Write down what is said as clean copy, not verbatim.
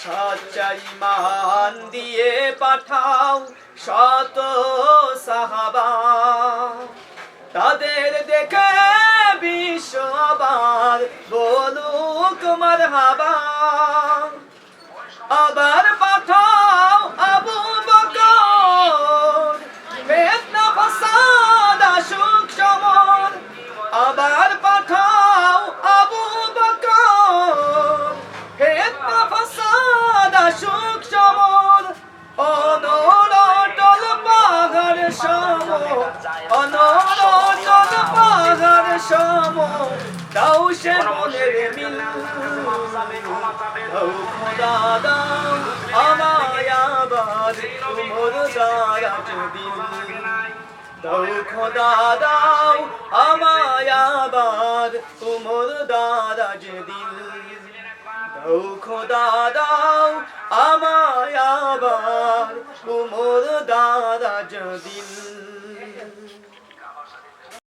সচ্চা ঈমান দিয়ে পাঠাও শত সাহাবা, তাদের দেখে বিশ্ব আবার বলুক মারহাবা। আবার পাঠাও আবু বকর, ফিতনা ফাসাদ আসুক সমর। আবার পাঠাও আবু বকর, ফিতনা ফাসাদ আসুক সমর। অনড়টল পাহাড় সম, অনড়টল পাহাড় সম, দাও সে মনের মিল। দাও খোদা দাও আমায় আবার উমর দারাজ দিল। দাও খোদা দাও আমায় আবার উমর দারাজ দিল। দাও খোদা দাও আমায় আবার উমর দারাজ দিল।